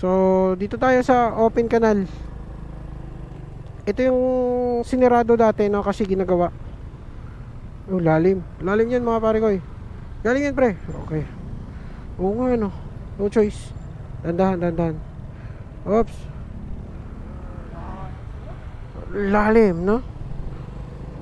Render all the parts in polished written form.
So, dito tayo sa open canal. Ito yung sinirado dati, no? Kasi ginagawa. Oh, lalim. Lalim yan mga pare ko eh. Galing yan pre. Okay. Oo nga no. No choice. Dandahan, dandahan. Oops. Lalim, no?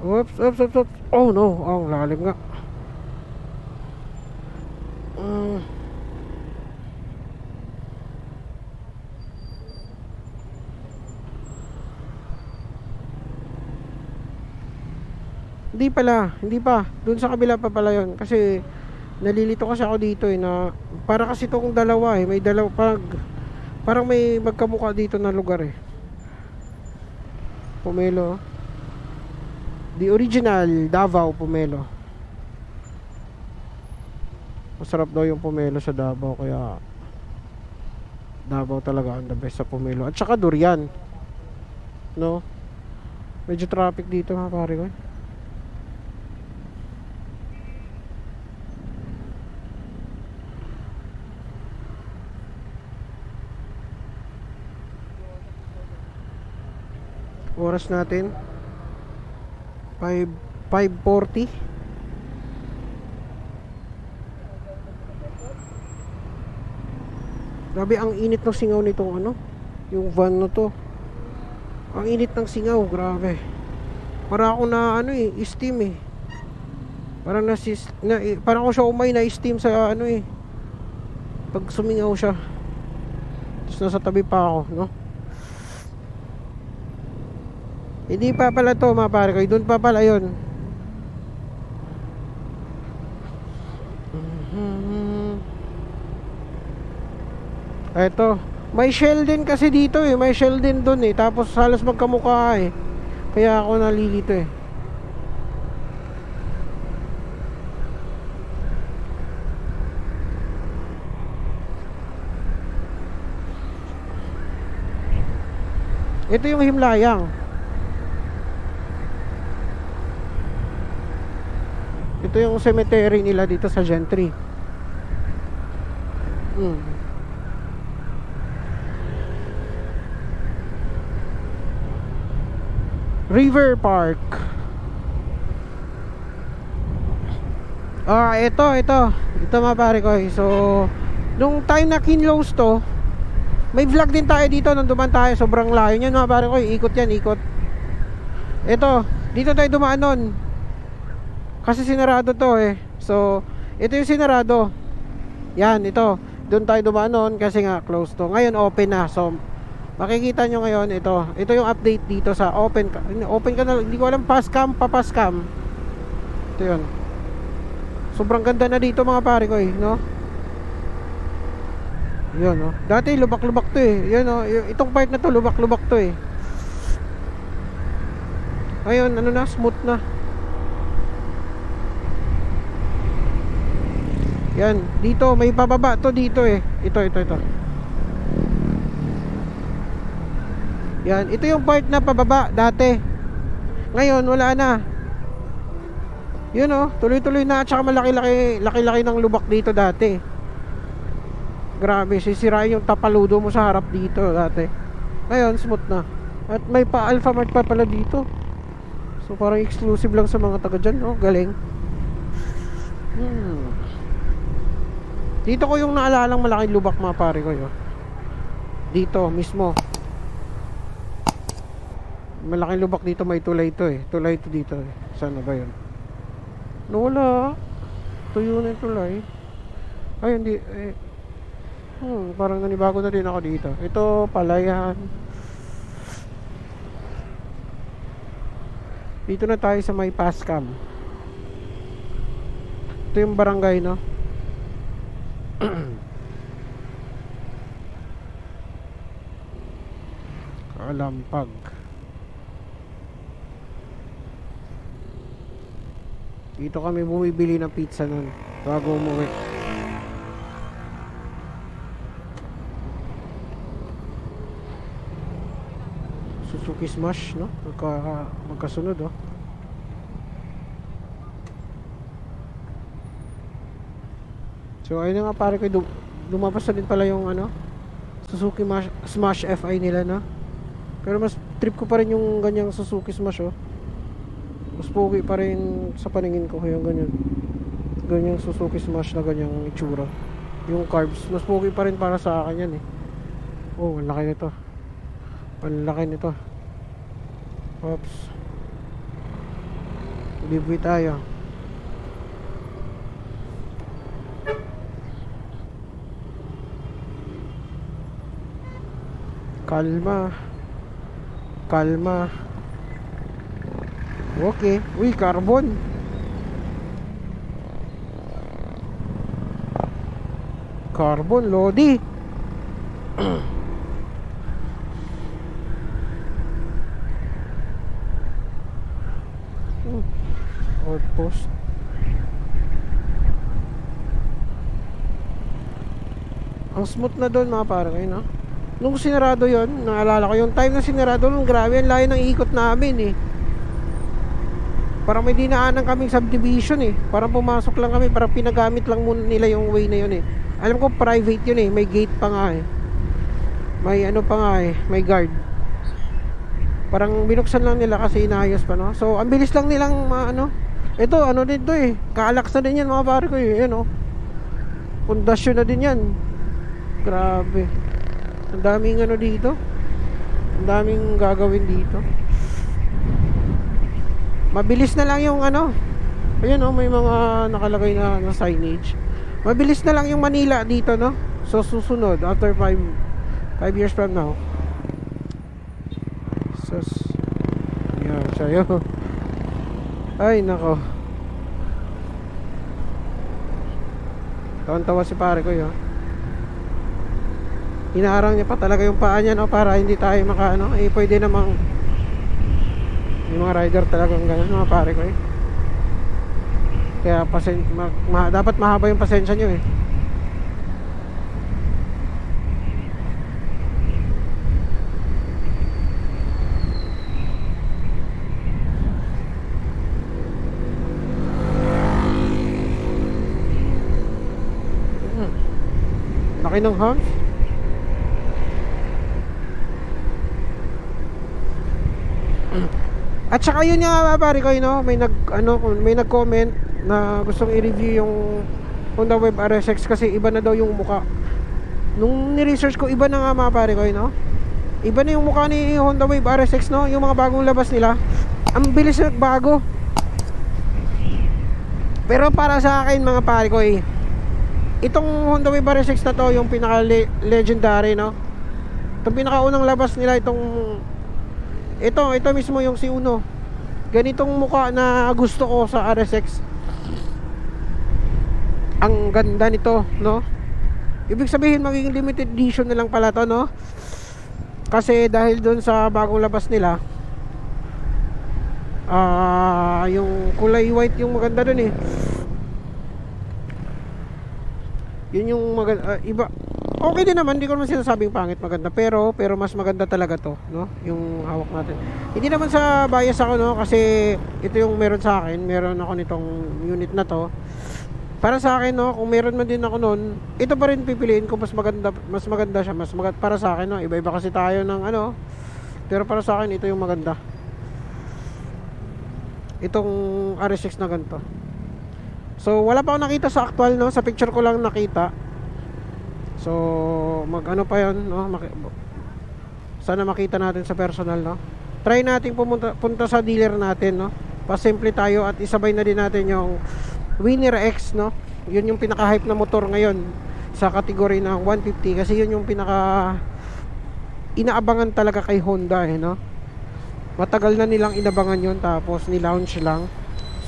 Oops, oops, oops, oops. Oh no. Oh, lalim nga. Hindi pala, hindi pa. Doon sa kabila pa pala yun. Kasi nalilito kasi ako dito eh na para kasi itong dalawa eh. May dalawa parang may magkamukha dito na lugar eh. Pomelo. The original Davao Pomelo. Masarap daw yung pomelo sa Davao. Kaya Davao talaga ang the best sa pomelo. At saka durian. No? Medyo traffic dito mga pare ko. Oras natin 5:40. Grabe ang init ng singaw nitong ano, yung van na to. Ang init ng singaw, grabe. Para ako na ano eh, steam eh. Parang parang ako siya umay na steam sa ano eh. Pag sumingaw siya. Tapos nasa tabi pa ako, no? Hindi pa pala to mga pare ko. Doon pa pala yun. Eto. May shell din kasi dito eh. May shell din doon eh. Tapos halos magkamukha eh. Kaya ako nalilito eh. Ito yung Himlayang. Ito yung cemetery nila dito sa Gentry. River Park. Ito mga pare ko. So, nung time na kinlose to, may vlog din tayo dito nung dumaan tayo. Sobrang layo niyan mga pare ko. Ikot yan, ikot. Ito, dito tayo dumaan nun. Kasi sinarado to eh. So, ito yung sinarado. Yan, ito. Doon tayo dumaan nun kasi nga close to. Ngayon open na. So, makikita nyo ngayon ito. Ito yung update dito sa open ka na. Hindi ko alam pascam, papascam. Ito yun. Sobrang ganda na dito mga pare ko eh, no? Yun, no? Dati lubak-lubak to eh. Yun, no? Itong part na to, lubak-lubak to eh. Ayun, ano na, smooth na. Yan, dito may pababa to dito eh. Ito. Yan, ito yung part na pababa dati. Ngayon wala na. Yun oh, tuloy-tuloy na at saka laki-laki ng lubak dito dati. Grabe, sisirain yung tapaludo mo sa harap dito dati. Ngayon smooth na. At may pa Alpha Mart pa pala dito. So parang exclusive lang sa mga taga dyan, no? Galing. Dito ko yung naalalang malaking lubak mga pare ko yun. Dito mismo. Malaking lubak dito, may tulay to eh. Tulay to dito eh. Sana ba yun? Wala. Tuyo na yung tulay. Ay hindi eh. Parang nanibago na din ako dito. Ito palayan. Dito na tayo sa may pascam. Ito yung barangay, no? Kalampag. Dito kami bumibili ng pizza nun bago umuwi. Suzuki Smash, no? Magkasunod, oh. So ayun nga pare ko, lumabas na din pala yung ano, Suzuki Smash FI nila, no? Pero mas trip ko pa rin yung ganyang Suzuki Smash, oh. Mas pogi pa rin sa paningin ko yung ganyan. Ganyang Suzuki Smash na ganyang itsura. Yung carbs, mas pogi pa rin para sa akin yan, eh. Oh, ang laki nito. Ang laki nito. Oops. Bibuy tayo. Kalma. Kalma. Okay. Uy, carbon. Carbon, Lodi. Outpost. Ang smooth na doon mga pare kayo, no? Nung sinarado yon, naalala ko yung time na sinarado nung grabe, ang layo ng ikot namin, eh. Parang may dinaanan kaming subdivision, eh. Parang pumasok lang kami, parang pinagamit lang muna nila yung way na yun, eh. Alam ko private yun, eh. May gate pa nga, eh. May ano pa nga, eh. May guard. Parang binuksan lang nila kasi inayos pa, no? So ang bilis lang nilang ano. Ito ano din to, eh. Kaalaks na din yan mga pare ko, eh. Yan, oh. Pundasyon na din yan. Grabe. Ang daming ano dito. Ang daming gagawin dito. Mabilis na lang yung ano. Ayan, oh, may mga nakalagay na signage. Mabilis na lang yung Manila dito, no? So susunod after 5 years from now. Sus. Yan sa'yo. Ay nako. Tawan-tawa si pare ko yun. Inaarang niya pa talaga yung paa niya, no? Para hindi tayo makaano. Eh pwede namang yung mga rider talagang ganun mga pare ko, eh. Kaya dapat mahaba yung pasensya nyo, eh. Laki ng humps. At saka yun nga pare ko, no? May nag-comment na gustong i-review yung Honda Wave RSX kasi iba na daw yung muka. Nung ni-research ko, iba na nga mga pare ko, no? Iba na yung muka ni Honda Wave RSX, no? Yung mga bagong labas nila, ang bilis nagbago. Pero para sa akin mga pare ko, eh, itong Honda Wave RSX na to, yung pinaka-legendary, no? Itong pinakaunang labas nila, ito mismo yung C1. Ganitong mukha na gusto ko sa RSX. Ang ganda nito, no? Ibig sabihin magiging limited edition na lang pala to, no? Kasi dahil dun sa bagong labas nila, yung kulay white yung maganda dun, eh. Yun yung maganda, iba. Okay din naman, hindi ko naman sinasabing pangit, maganda, pero mas maganda talaga to, no? Yung hawak natin. Hindi naman sa bias ako, no? Kasi ito yung meron sa akin, meron ako nitong unit na to. Para sa akin, no, kung meron man din ako noon, ito pa rin pipiliin ko, mas maganda siya, para sa akin, no? Iba-iba kasi tayo ng ano, pero para sa akin ito yung maganda. Itong RSX na ganito. So wala pa ako nakita sa actual, no? Sa picture ko lang nakita. So mag-ano pa yun, no? Sana makita natin sa personal, no? Try natin punta sa dealer natin, no? Pasimple tayo at isabay na din natin yung Winner X, no? Yun yung pinaka-hype na motor ngayon sa kategory ng 150 kasi yun yung pinaka inaabangan talaga kay Honda, eh, no? Matagal na nilang inabangan yun tapos ni-launch lang.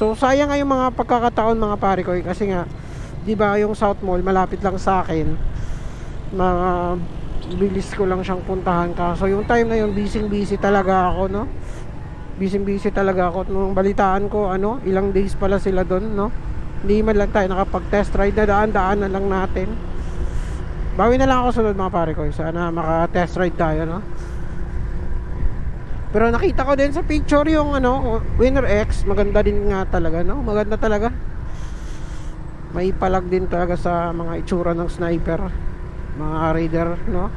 So sayang nga yung mga pagkakataon mga pare ko, eh, kasi nga 'di ba yung South Mall malapit lang sa akin. Bilis ko lang siyang puntahan, kaso yung time na yun busy talaga ako, no? Busy talaga ako nung balitaan ko ano, ilang days pala sila doon, no? Hindi man lang tayo nakapag-test ride, na daan na lang natin. Bawi na lang ako sunod mga pare ko, sana maka-test ride tayo, no? Pero nakita ko din sa picture yung ano, Winner X, maganda din nga talaga, no? Maganda talaga. May palag din talaga sa mga itsura ng sniper, mga raider, no?